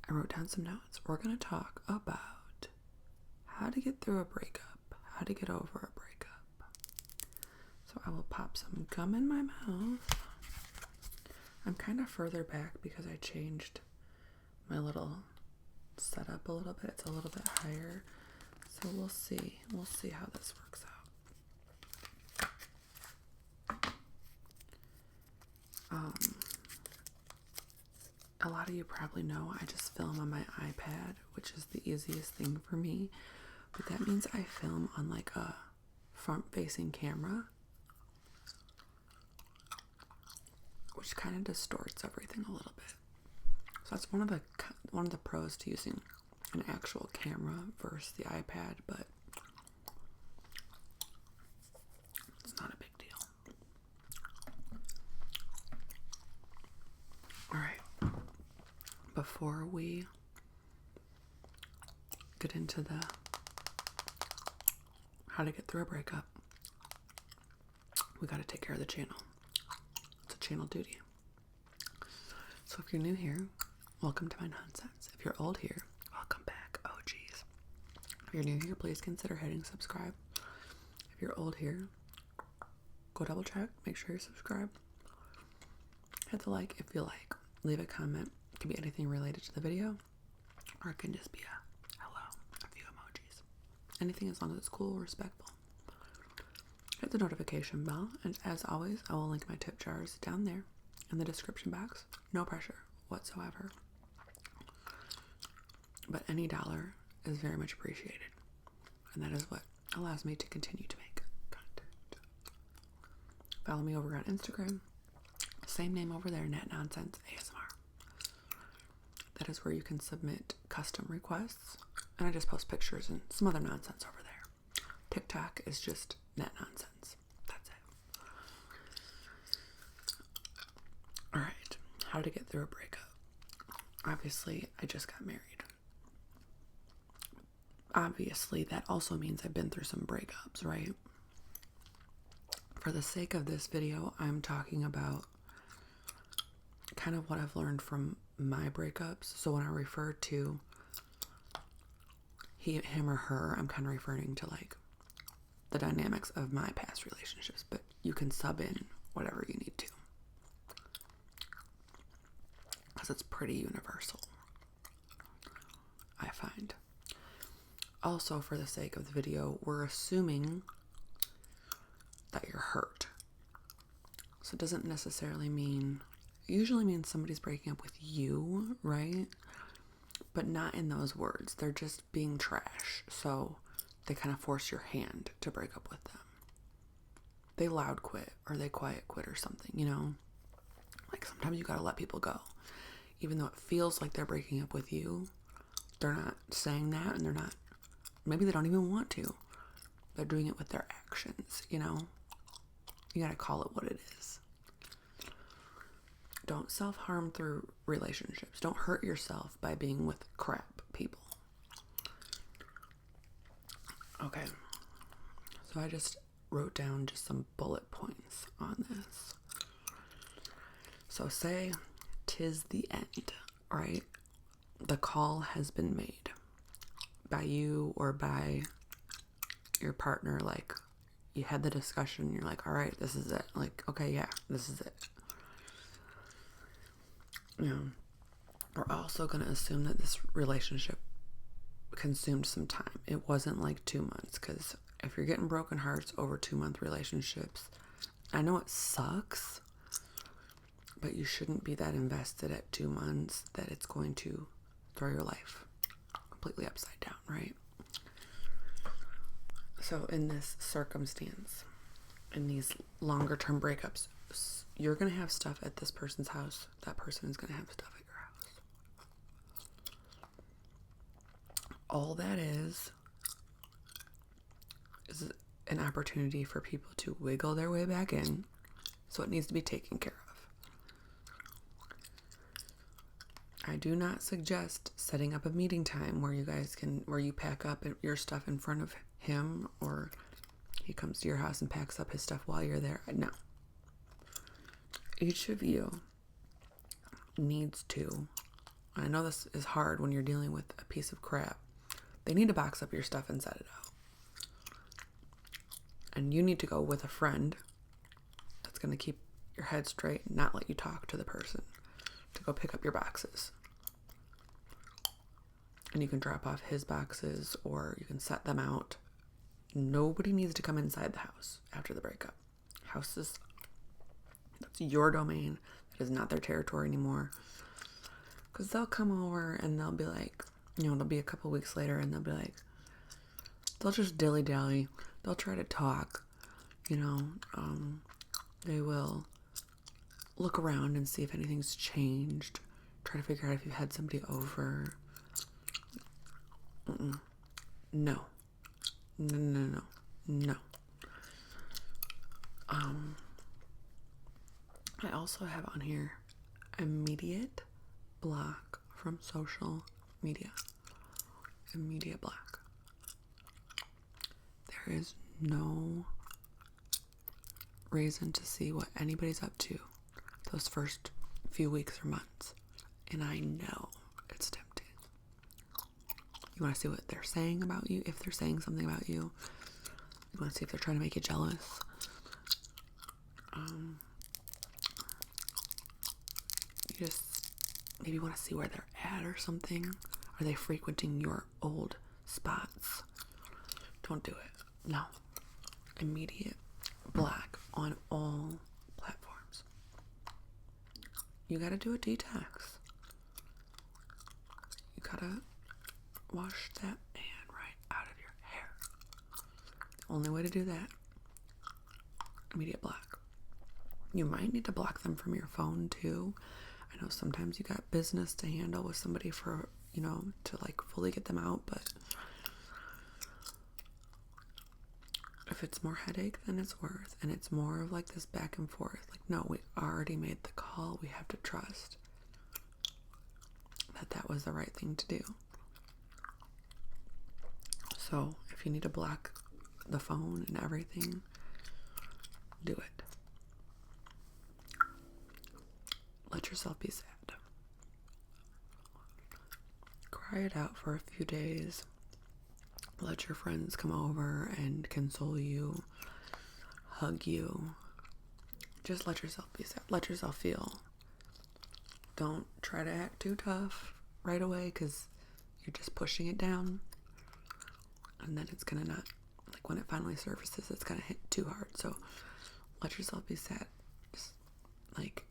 I wrote down some notes. We're going to talk about how to get through a breakup, how to get over a breakup. So I will pop some gum in my mouth. I'm kind of further back because I changed my little setup a little bit. It's a little bit higher. So we'll see. We'll see how this works out. A lot of you probably know I just film on my iPad, which is the easiest thing for me. But that means I film on like a front-facing camera, which kind of distorts everything a little bit. So that's one of the pros to using an actual camera versus the iPad, but it's not a big deal. All right. Before we get into the how to get through a breakup, we got to take care of the channel. It's a channel duty. So if you're new here, welcome to my nonsense. If you're old here, welcome back. Oh geez. If you're new here, please consider hitting subscribe. If you're old here, go double check, make sure you're subscribed. Hit the like if you like. Leave a comment. It can be anything related to the video, or it can just be a hello, a few emojis. Anything as long as it's cool, respectful. Hit the notification bell, and as always, I will link my tip jars down there in the description box. No pressure whatsoever. But any dollar is very much appreciated, and that is what allows me to continue to make content. Follow me over on Instagram. Same name over there, Net Nonsense ASMR. That is where you can submit custom requests. And I just post pictures and some other nonsense over there. TikTok is just Net Nonsense. That's it. Alright, how to get through a breakup. Obviously, I just got married. Obviously, that also means I've been through some breakups, right? For the sake of this video, I'm talking about kind of what I've learned from my breakups. So when I refer to him or her, I'm kind of referring to like the dynamics of my past relationships, but you can sub in whatever you need to, because it's pretty universal, I find. Also, for the sake of the video, we're assuming that you're hurt. So it doesn't necessarily mean, usually means somebody's breaking up with you, right? But not in those words. They're just being trash. So they kind of force your hand to break up with them. They loud quit or they quiet quit or something, you know? Like sometimes you gotta let people go. Even though it feels like they're breaking up with you, they're not saying that, and they're not, maybe they don't even want to. They're doing it with their actions, you know? You gotta call it what it is. Don't self-harm through relationships. Don't hurt yourself by being with crap people. Okay. So I just wrote down just some bullet points on this. So say 'tis the end, right? The call has been made by you or by your partner. Like, you had the discussion, you're like, all right, this is it. Like, okay, yeah, this is it. You know, we're also going to assume that this relationship consumed some time. It wasn't like 2 months, because if you're getting broken hearts over 2-month relationships, I know it sucks, but you shouldn't be that invested at 2 months that it's going to throw your life completely upside down, right? So in this circumstance, in these longer term breakups, you're going to have stuff at this person's house. That person is going to have stuff at your house. All that is an opportunity for people to wiggle their way back in. So it needs to be taken care of. I do not suggest setting up a meeting time where you pack up your stuff in front of him, or he comes to your house and packs up his stuff while you're there. No. Each of you needs to I know this is hard when you're dealing with a piece of crap. They need to box up your stuff and set it out. And you need to go with a friend that's going to keep your head straight and not let you talk to the person to go pick up your boxes. And you can drop off his boxes or you can set them out. Nobody needs to come inside the house after the breakup. Houses, that's your domain. That is not their territory anymore. Because they'll come over and they'll be like, it'll be a couple weeks later and they'll be like, they'll just dilly-dally. They'll try to talk, they will look around and see if anything's changed. Try to figure out if you've had somebody over. No. I also have on here immediate block from social media. Immediate block. There is no reason to see what anybody's up to those first few weeks or months. And I know it's tempting. You want to see what they're saying about you, if they're saying something about you. You want to see if they're trying to make you jealous. You just maybe want to see where they're at or something. Are they frequenting your old spots? Don't do it. No. Immediate block on all platforms. You gotta do a detox. You gotta wash that man right out of your hair. Only way to do that, immediate block. You might need to block them from your phone too. I know sometimes you got business to handle with somebody for, to like fully get them out, but if it's more headache than it's worth, and it's more of like this back and forth, like, no, we already made the call. We have to trust that was the right thing to do. So if you need to block the phone and everything, do it. Let yourself be sad. Cry it out for a few days. Let your friends come over and console you, hug you. Just let yourself be sad. Let yourself feel. Don't try to act too tough right away because you're just pushing it down. And then it's going to not, like when it finally surfaces, it's going to hit too hard. So let yourself be sad. Just,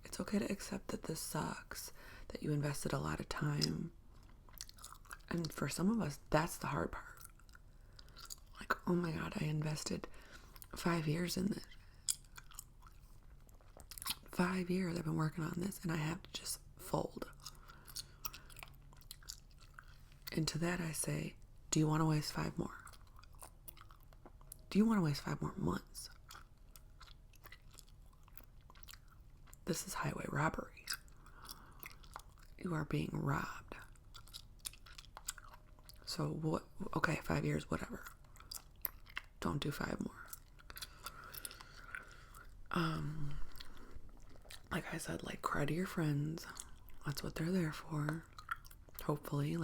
it's okay to accept that this sucks, that you invested a lot of time. And for some of us, that's the hard part. Oh my God, I invested 5 years in this. 5 years I've been working on this and I have to just fold. And to that I say, do you want to waste 5 more? Do you want to waste 5 more months? This is highway robbery. You are being robbed. So what? Okay, 5 years, whatever. Don't do 5 more. Like I said, cry to your friends. That's what they're there for. Hopefully,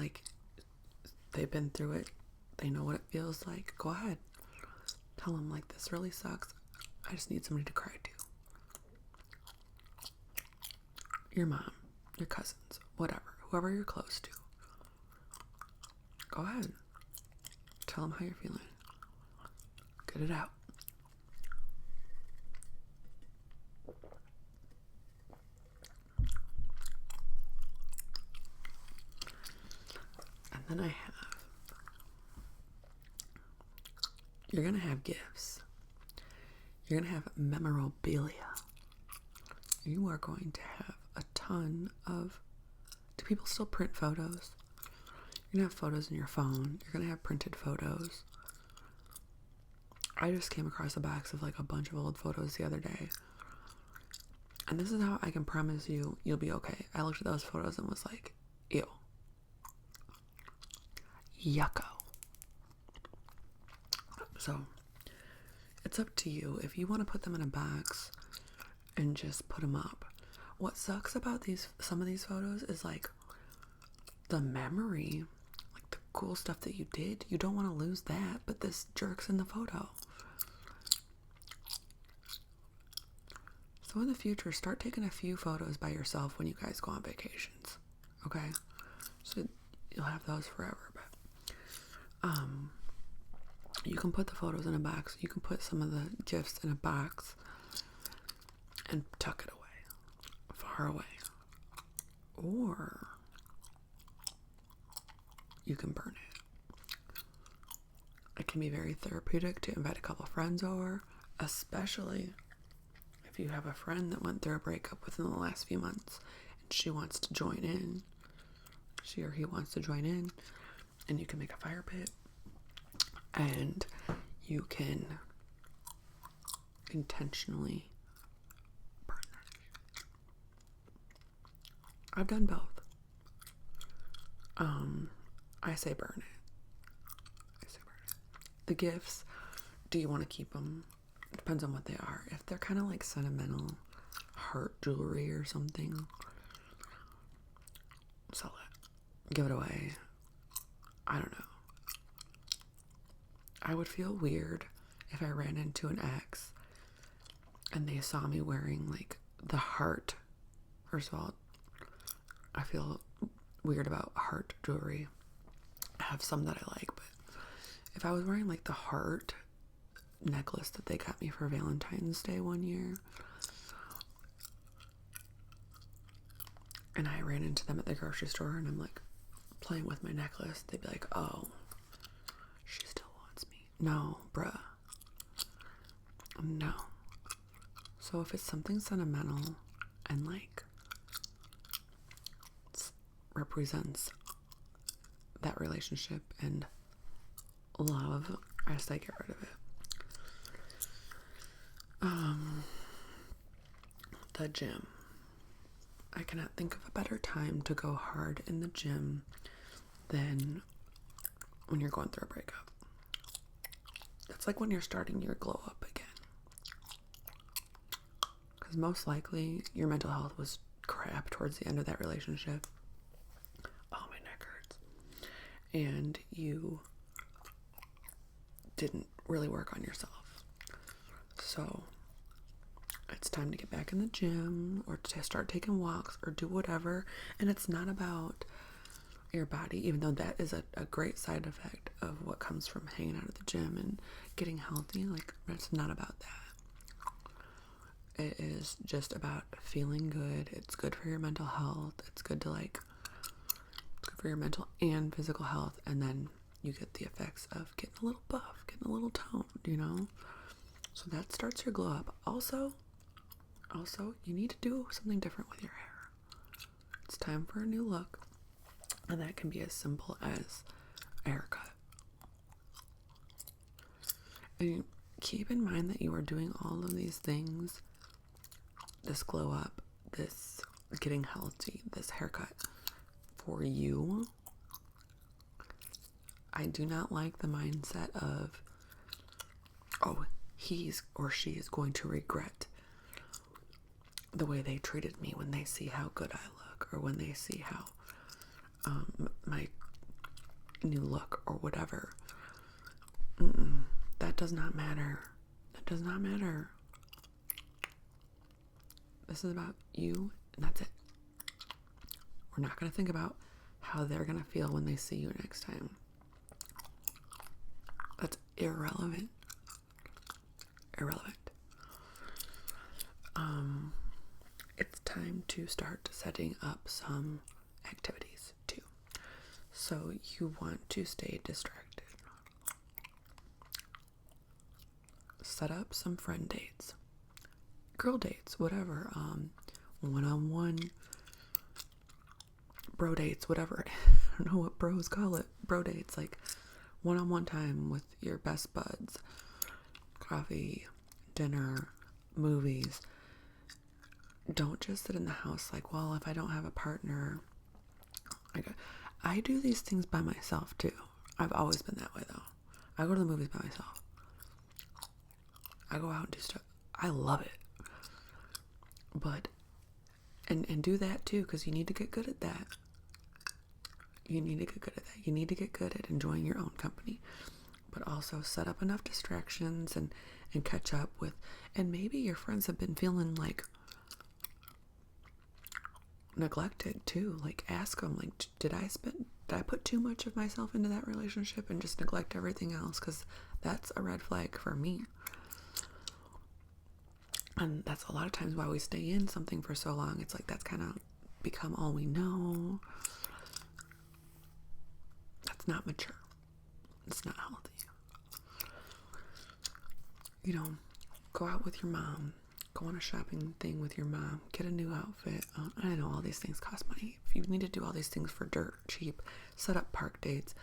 they've been through it. They know what it feels like. Go ahead. Tell them, this really sucks. I just need somebody to cry to. Your mom, your cousins, whatever. Whoever you're close to. Go ahead. Tell them how you're feeling. Get it out. And then you're going to have gifts. You're going to have memorabilia. You are going to have a ton of, do people still print photos? You're going to have photos in your phone. You're going to have printed photos. I just came across a box of a bunch of old photos the other day. And this is how I can promise you, you'll be okay. I looked at those photos and was like, ew. Yucko. So, it's up to you. If you want to put them in a box and just put them up. What sucks about some of these photos is the memory, like the cool stuff that you did, you don't want to lose that, but this jerk's in the photo. So in the future, start taking a few photos by yourself when you guys go on vacations. Okay? So you'll have those forever, but you can put the photos in a box. You can put some of the gifts in a box and tuck it away, far away. Or you can burn it. It can be very therapeutic to invite a couple friends over, especially if you have a friend that went through a breakup within the last few months and she wants to join in. She or he wants to join in, and you can make a fire pit and you can intentionally burn it. I've done both. I say burn it. The gifts, do you want to keep them? It depends on what they are. If they're kind of like sentimental heart jewelry or something, sell it. Give it away. I don't know. I would feel weird if I ran into an ex and they saw me wearing like the heart. First of all, I feel weird about heart jewelry. I have some that I like, but if I was wearing like the heart necklace that they got me for Valentine's Day one year, and I ran into them at the grocery store and I'm like playing with my necklace, they'd be like, oh, she still wants me. No, bruh. No. So if it's something sentimental and like represents that relationship and love, I say get rid of it. The gym. I cannot think of a better time to go hard in the gym than when you're going through a breakup. It's like when you're starting your glow up again. Because most likely your mental health was crap towards the end of that relationship. Oh, my neck hurts. And you didn't really work on yourself. So it's time to get back in the gym or to start taking walks or do whatever. And it's not about your body, even though that is a great side effect of what comes from hanging out at the gym and getting healthy. Like, it's not about that. It is just about feeling good. It's good for your mental health. It's good to it's good for your mental and physical health. And then you get the effects of getting a little buff, getting a little toned, you know? So that starts your glow up. Also, you need to do something different with your hair. It's time for a new look. And that can be as simple as a haircut. And keep in mind that you are doing all of these things, this glow up, this getting healthy, this haircut, for you. I do not like the mindset of, oh, he's or she is going to regret the way they treated me when they see how good I look, or when they see how my new look or whatever. That does not matter. That does not matter. This is about you, and that's it. We're not going to think about how they're going to feel when they see you next time. That's irrelevant. It's time to start setting up some activities too. So you want to stay distracted. Set up some friend dates, girl dates, whatever, one-on-one, bro dates, whatever. I don't know what bros call it. Bro dates, like one-on-one time with your best buds. Coffee, dinner, movies. Don't just sit in the house like, well, if I don't have a partner. I do these things by myself too. I've always been that way though. I go to the movies by myself. I go out and do stuff. I love it. But, and do that too, because you need to get good at that. You need to get good at that. You need to get good at enjoying your own company, but also set up enough distractions and catch up with, and maybe your friends have been feeling like neglected too. Like, ask them, like, did I put too much of myself into that relationship and just neglect everything else? Because that's a red flag for me. And that's a lot of times why we stay in something for so long. It's like that's kind of become all we know. That's not mature. It's not healthy. You know, go out with your mom. Go on a shopping thing with your mom. Get a new outfit. I know all these things cost money. If you need to do all these things for dirt cheap, set up park dates.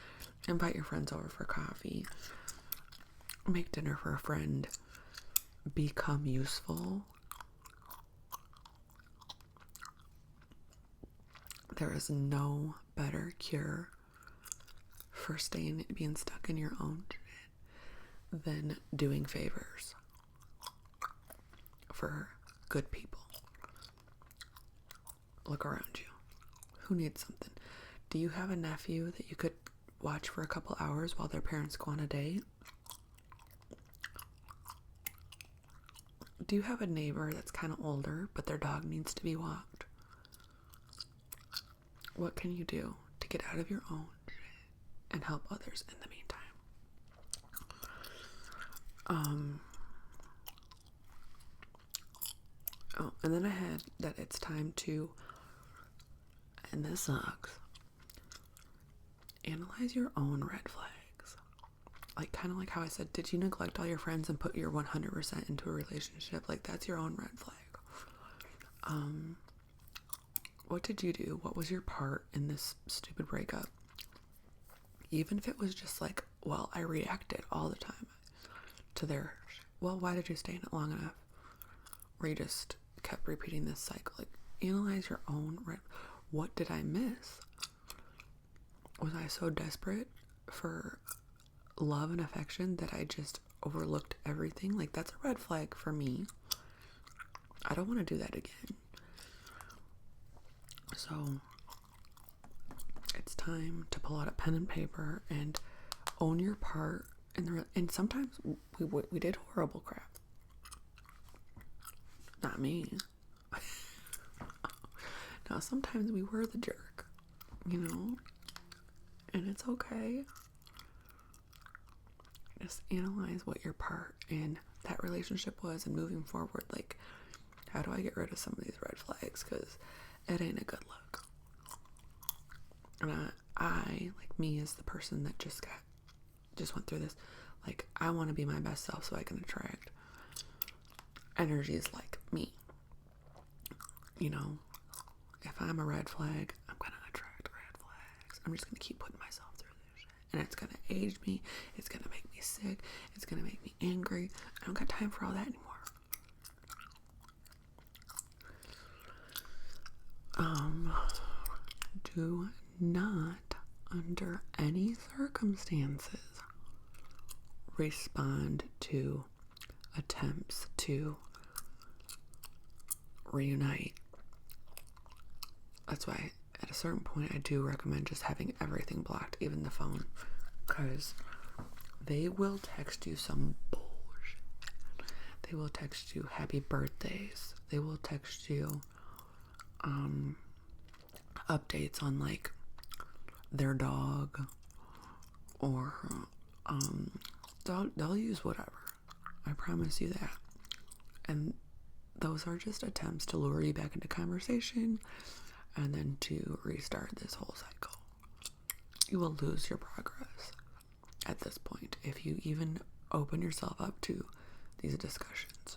Invite your friends over for coffee. Make dinner for a friend. Become useful. There is no better cure for being stuck in your own shit than doing favors for good people. Look around you. Who needs something? Do you have a nephew that you could watch for a couple hours while their parents go on a date? Do you have a neighbor that's kind of older, but their dog needs to be walked? What can you do to get out of your own shit and help others in the meantime? And then I had that it's time to, and this sucks, analyze your own red flags. Like, kind of like how I said, did you neglect all your friends and put your 100% into a relationship? Like, that's your own red flag. What did you do? What was your part in this stupid breakup? Even if it was just like, well, I reacted all the time to their, well, why did you stay in it long enough? Or you just kept repeating this cycle. Like, analyze your own what did I miss? Was I so desperate for love and affection that I just overlooked everything? Like, that's a red flag for me. I don't want to do that again. So it's time to pull out a pen and paper and own your part and sometimes we did horrible crap. Not me. Now, sometimes we were the jerk, you know, and it's okay. Just analyze what your part in that relationship was and moving forward. Like, how do I get rid of some of these red flags? Because it ain't a good look. And I, like me, as the person that just went through this, like, I want to be my best self so I can attract energies like me. You know, if I'm a red flag, I'm going to attract red flags. I'm just going to keep putting myself through this shit. And it's going to age me. It's going to make me sick. It's going to make me angry. I don't got time for all that anymore. Do not, under any circumstances, respond to attempts to reunite. That's why at a certain point I do recommend just having everything blocked, even the phone, because they will text you some bullshit. They will text you happy birthdays. They will text you updates on, like, their dog, or they'll use whatever. I promise you that. And those are just attempts to lure you back into conversation and then to restart this whole cycle. You will lose your progress at this point if you even open yourself up to these discussions.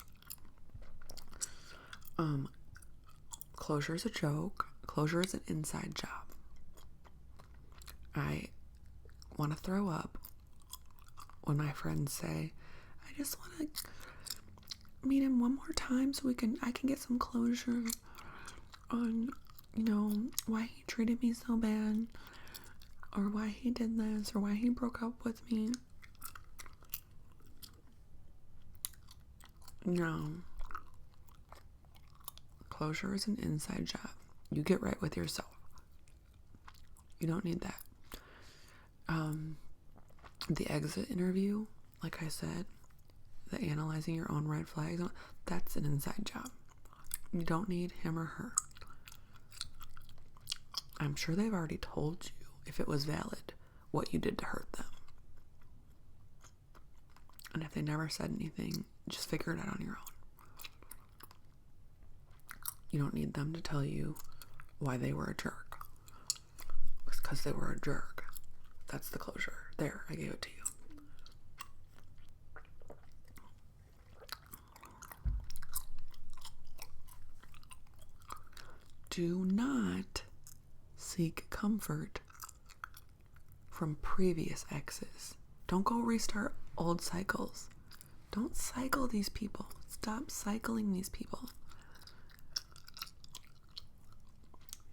Closure is a joke. Closure is an inside job. I want to throw up when my friends say, I just want to meet him one more time so I can get some closure on, you know, why he treated me so bad, or why he did this, or why he broke up with me. No. Closure is an inside job. You get right with yourself. You don't need that. The exit interview, like I said, the analyzing your own red flags, that's an inside job. You don't need him or her. I'm sure they've already told you, if it was valid, what you did to hurt them. And if they never said anything, just figure it out on your own. You don't need them to tell you why they were a jerk. It's because they were a jerk. That's the closure. There, I gave it to you. Do not seek comfort from previous exes. Don't go restart old cycles. Don't cycle these people. Stop cycling these people.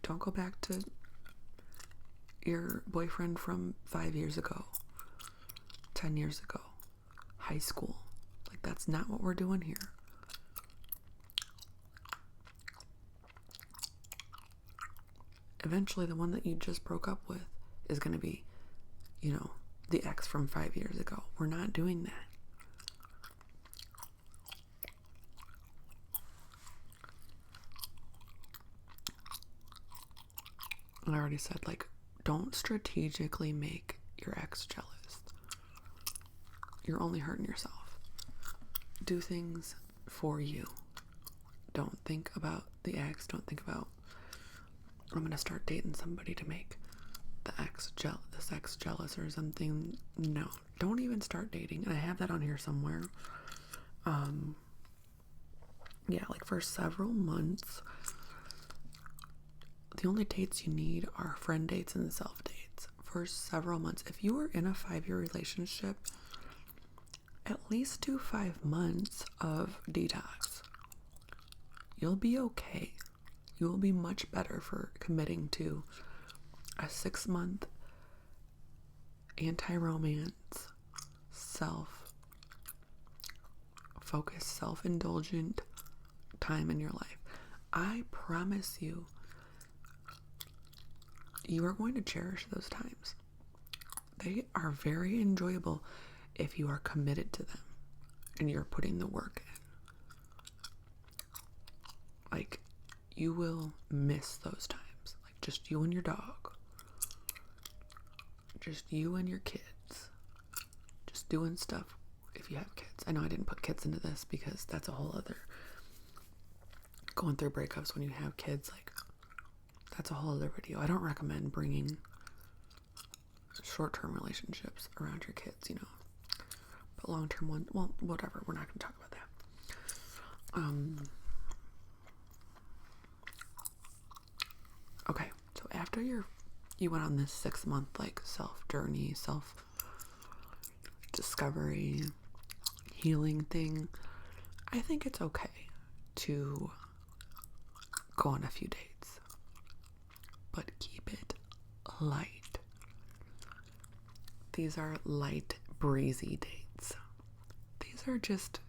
Don't go back to your boyfriend from 5 years ago, 10 years ago, high school. Like, that's not what we're doing here. Eventually, the one that you just broke up with is going to be, the ex from 5 years ago. We're not doing that. And I already said, don't strategically make your ex jealous. You're only hurting yourself. Do things for you. Don't think about the ex. Don't think about, I'm going to start dating somebody to make this ex jealous or something. No, don't even start dating. And I have that on here somewhere. For several months, the only dates you need are friend dates and self dates. For several months. If you were in a 5-year relationship, at least do 5 months of detox. You'll be okay. You will be much better for committing to a 6-month anti-romance, self-focused, self-indulgent time in your life. I promise you, you are going to cherish those times. They are very enjoyable if you are committed to them and you're putting the work in. You will miss those times. Just you and your dog. Just you and your kids. Just doing stuff if you have kids. I know I didn't put kids into this because that's a whole other... Going through breakups when you have kids, that's a whole other video. I don't recommend bringing short-term relationships around your kids, But long-term ones, well, whatever. We're not going to talk about that. Okay, so after you went on this 6-month self-journey, self-discovery, healing thing, I think it's okay to go on a few dates. But keep it light. These are light, breezy dates. These are just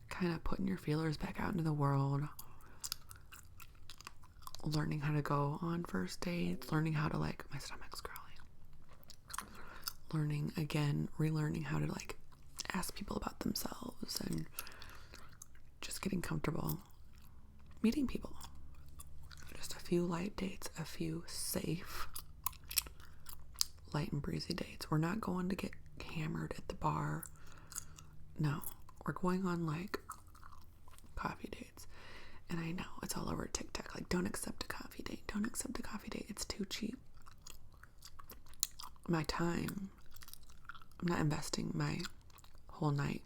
kind of putting your feelers back out into the world. Learning how to go on first dates. Learning how to, my stomach's growling. Relearning how to, ask people about themselves. And just getting comfortable meeting people. Just a few light dates. A few safe, light and breezy dates. We're not going to get hammered at the bar. No. We're going on, coffee dates. And I know it's all over TikTok. Don't accept a coffee date. Don't accept a coffee date. It's too cheap. My time. I'm not investing my whole night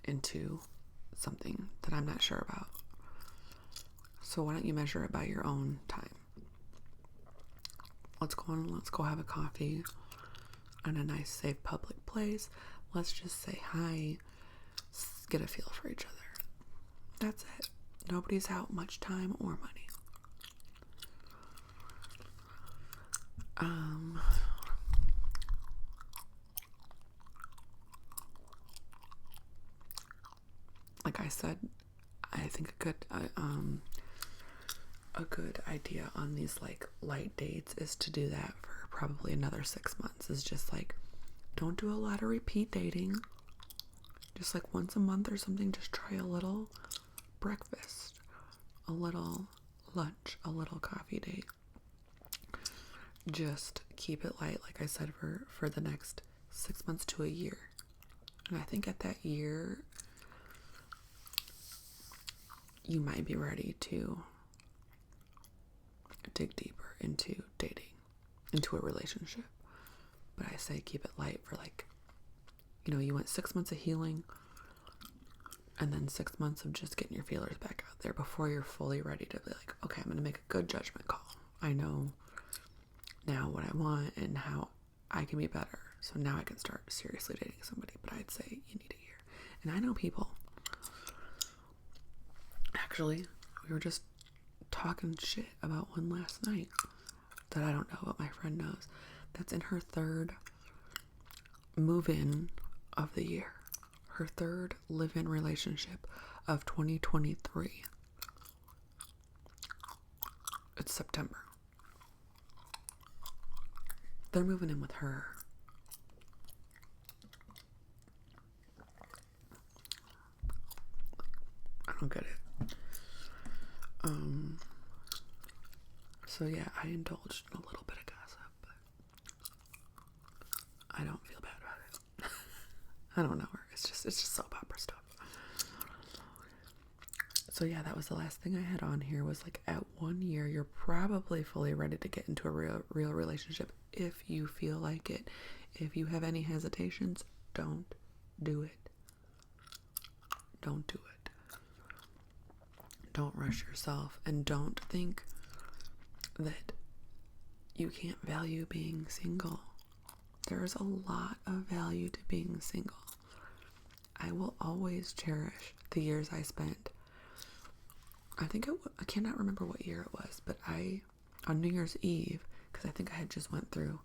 into something that I'm not sure about. So why don't you measure it by your own time? Let's go have a coffee in a nice, safe public place. Let's just say hi. Get a feel for each other. That's it. Nobody's out much time or money. Like I said, I think a good idea on these like light dates is to do that for probably another 6 months. Is just like, don't do a lot of repeat dating. Just like once a month or something, just try a little breakfast, a little lunch, a little coffee date. Just keep it light, like I said, for the next 6 months to a year. And I think at that year, you might be ready to dig deeper into dating, into a relationship. But I say keep it light for like, you went 6 months of healing and then 6 months of just getting your feelers back out there before you're fully ready to be like, okay, I'm going to make a good judgment call. I know now what I want and how I can be better. So now I can start seriously dating somebody. But I'd say you need a year. And I know people. Actually, we were just talking shit about one last night that I don't know, but my friend knows. That's in her third move-in of the year. Her third live-in relationship of 2023. It's September. They're moving in with her. I don't get it. So yeah, I indulged in a little bit of gossip, but I don't feel bad about it. I don't know her. It's just soap opera stuff. So yeah, that was the last thing I had on here, was like, at 1 year, you're probably fully ready to get into a real relationship if you feel like it. If you have any hesitations, don't do it. Don't do it. Don't rush yourself, and don't think that you can't value being single. There's a lot of value to being single. I will always cherish the years I spent. I cannot remember what year it was, but on New Year's Eve, because I think I had just went through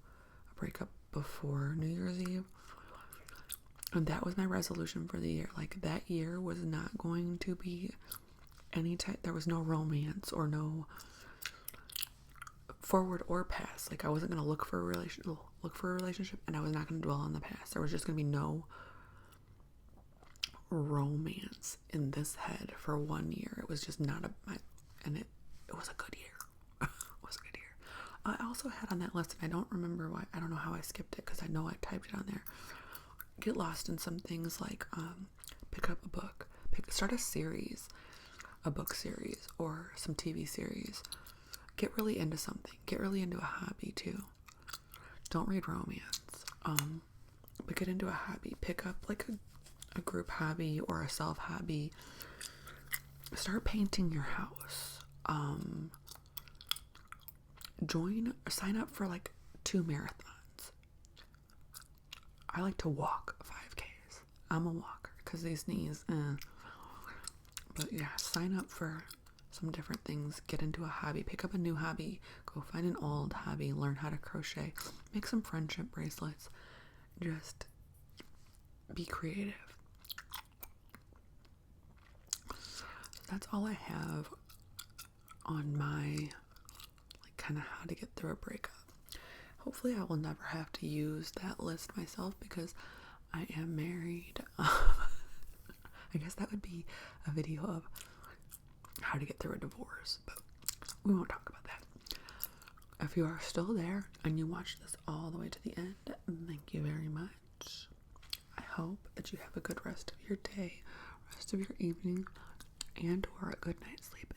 a breakup before New Year's Eve, and that was my resolution for the year. Like, that year was not going to be there was no romance or no forward or past. Like, I wasn't going to look for a relationship, and I was not going to dwell on the past. There was just going to be no romance in this head for 1 year. It was just not and it was a good year. It was a good year. I also had on that list, and I don't remember why. I don't know how I skipped it, because I know I typed it on there. Get lost in some things, like pick up a book, start a series, a book series, or some TV series. Get really into something. Get really into a hobby too. Don't read romance. But get into a hobby. Pick up like a group hobby or a self hobby. Start painting your house. Sign up for like 2 marathons. I like to walk 5Ks. I'm a walker because these knees. But yeah, sign up for some different things. Get into a hobby. Pick up a new hobby. Go find an old hobby. Learn how to crochet. Make some friendship bracelets. Just be creative. So that's all I have on my kind of how to get through a breakup. Hopefully I will never have to use that list myself, because I am married. I guess that would be a video of how to get through a divorce, but we won't talk about that. If you are still there and you watched this all the way to the end, thank you very much. I hope that you have a good rest of your day, rest of your evening, and or a good night's sleep.